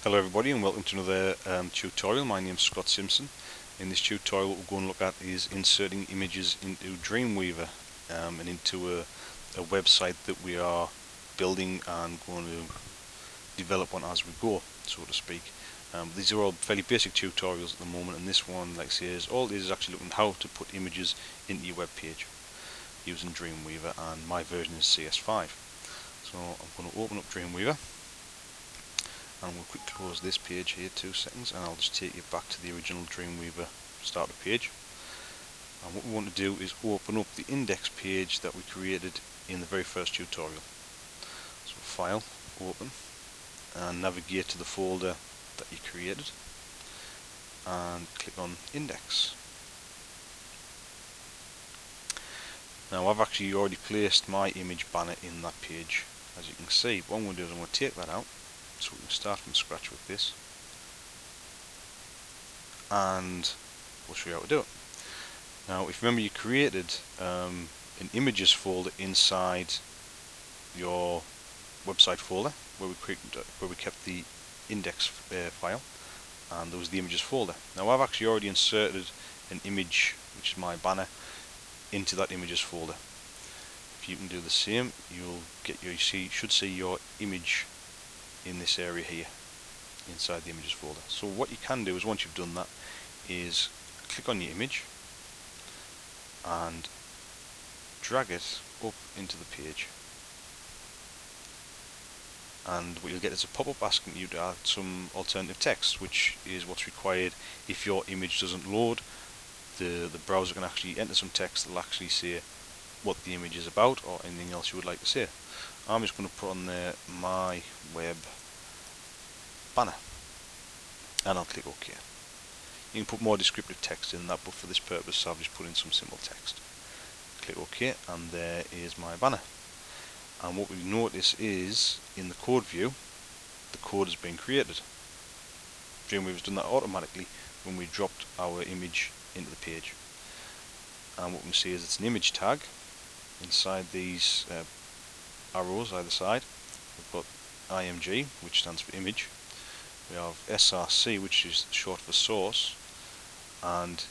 Hello everybody and welcome to another tutorial. My name is Scott Simpson. In this tutorial what we're going to look at is inserting images into Dreamweaver and into a website that we are building and going to develop on as we go, so to speak. These are all fairly basic tutorials at the moment, and this one, like I say, all it is actually looking at how to put images into your web page using Dreamweaver, and my version is CS5. So I'm going to open up Dreamweaver. And we'll quickly close this page here, 2 seconds, and I'll just take you back to the original Dreamweaver starter page. And what we want to do is open up the index page that we created in the very first tutorial. So File, Open, and navigate to the folder that you created, and click on Index. Now I've actually already placed my image banner in that page, as you can see. What I'm going to do is I'm going to take that out, so we can start from scratch with this, and we'll show you how to do it. Now if you remember, you created an images folder inside your website folder where we kept the index file, and there was the images folder. Now I've actually already inserted an image, which is my banner, into that images folder. If you can do the same, you'll get your should see your image in this area here inside the images folder. So what you can do is, once you've done that, is click on your image and drag it up into the page, and what you'll get is a pop-up asking you to add some alternative text, which is what's required if your image doesn't load. The browser can actually enter some text that will actually say what the image is about or anything else you would like to say. I'm just going to put on there my web banner, and I'll click OK. You can put more descriptive text in that, but for this purpose I've just put in some simple text. Click OK, and there is my banner. And what we notice is, in the code view, the code has been created. Dreamweaver's done that automatically when we dropped our image into the page. And what we can see is it's an image tag. Inside these arrows either side, we've got IMG, which stands for image. We have SRC, which is short for source, and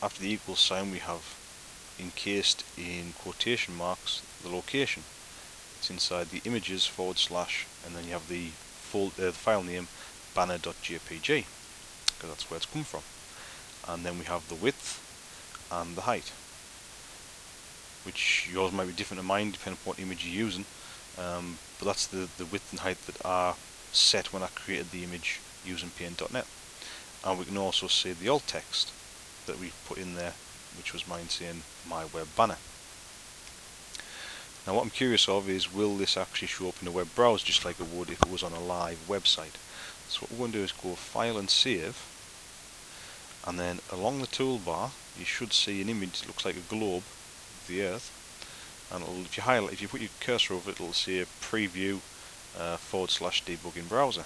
after the equal sign we have encased in quotation marks the location. It's inside the images / and then you have the file name banner.jpg, because that's where it's come from. And then we have the width and the height, which yours might be different to mine depending on what image you're using, but that's the width and height that are set when I created the image using paint.net. And we can also see the alt text that we put in there, which was mine saying my web banner. Now what I'm curious of is, will this actually show up in a web browser just like it would if it was on a live website? So what we're going to do is go File and Save, and then along the toolbar you should see an image that looks like a globe of the earth, and if you put your cursor over it, it'll say preview / debug in browser,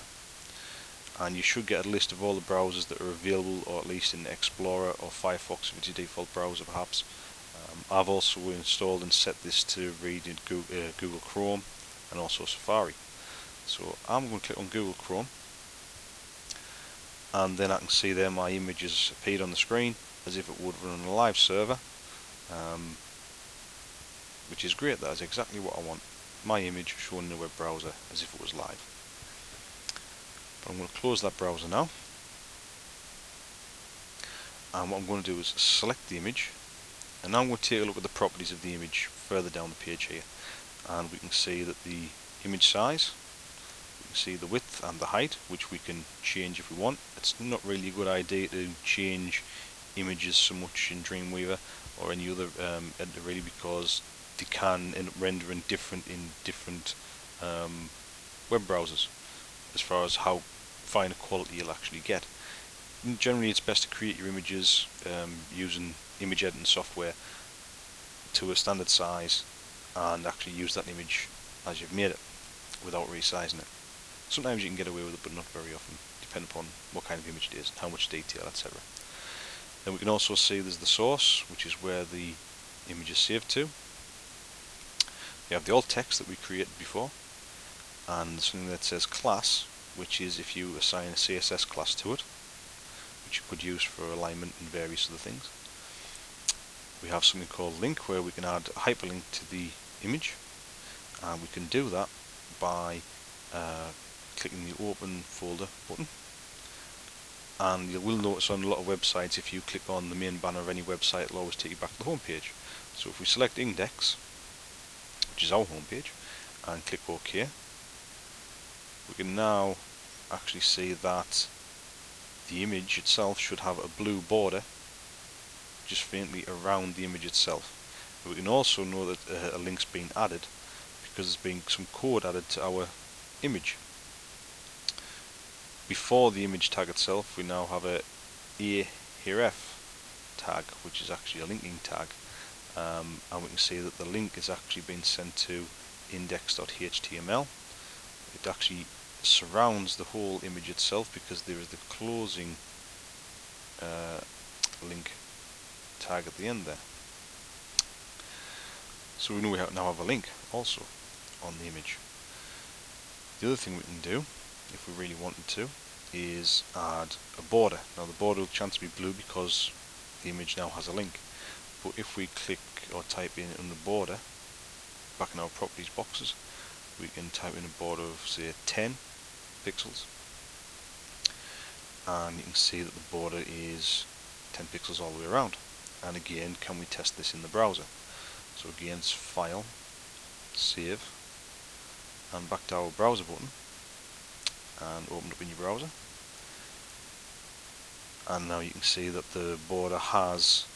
and you should get a list of all the browsers that are available, or at least in Explorer or Firefox if it's your default browser perhaps. I've also installed and set this to read in Google Chrome and also Safari. So I'm going to click on Google Chrome, and then I can see there my image has appeared on the screen as if it would run on a live server, which is great. That is exactly what I want, my image shown in the web browser as if it was live. But I'm going to close that browser now, and what I'm going to do is select the image, and now I'm going to take a look at the properties of the image further down the page here, and we can see that the image size, we can see the width and the height, which we can change if we want. It's not really a good idea to change images so much in Dreamweaver or any other editor really, because they can end up rendering different in different web browsers as far as how fine a quality you'll actually get. Generally it's best to create your images using image editing software to a standard size and actually use that image as you've made it without resizing it. Sometimes you can get away with it, but not very often, depending upon what kind of image it is and how much detail, etc. Then we can also see there's the source, which is where the image is saved to. You have the alt text that we created before, and something that says class, which is if you assign a CSS class to it, which you could use for alignment and various other things. We have something called link, where we can add a hyperlink to the image, and we can do that by clicking the open folder button. And you will notice on a lot of websites, if you click on the main banner of any website, it'll always take you back to the home page. So if we select index, which is our home page, and click OK, we can now actually see that the image itself should have a blue border just faintly around the image itself. But we can also know that a link's been added because there's been some code added to our image. Before the image tag itself, we now have a href tag, which is actually a linking tag, and we can see that the link is actually being sent to index.html. It actually surrounds the whole image itself because there is the closing link tag at the end there. So we know we now have a link also on the image. The other thing we can do, if we really wanted to, is add a border. Now the border will chance to be blue because the image now has a link, but if we click or type in the border back in our properties boxes, we can type in a border of say 10 pixels, and you can see that the border is 10 pixels all the way around. And again, can we test this in the browser? So again, it's File, Save, and back to our browser button, and open up in your browser. And now you can see that the border has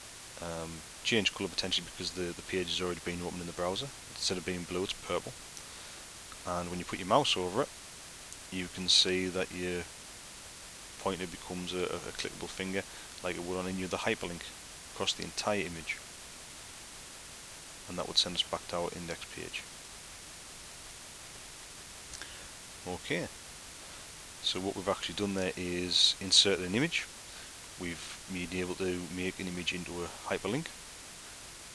changed colour potentially because the page has already been opened in the browser. Instead of being blue, it's purple. And when you put your mouse over it, you can see that your pointer becomes a clickable finger like it would on any other hyperlink across the entire image. And that would send us back to our index page. Okay, so what we've actually done there is inserted an image. We've been able to make an image into a hyperlink,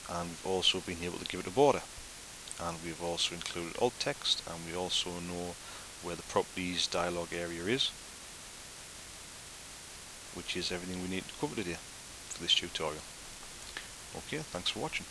and we've also been able to give it a border, and we've also included alt text, and we also know where the properties dialog area is, which is everything we need to cover today for this tutorial. Okay, thanks for watching.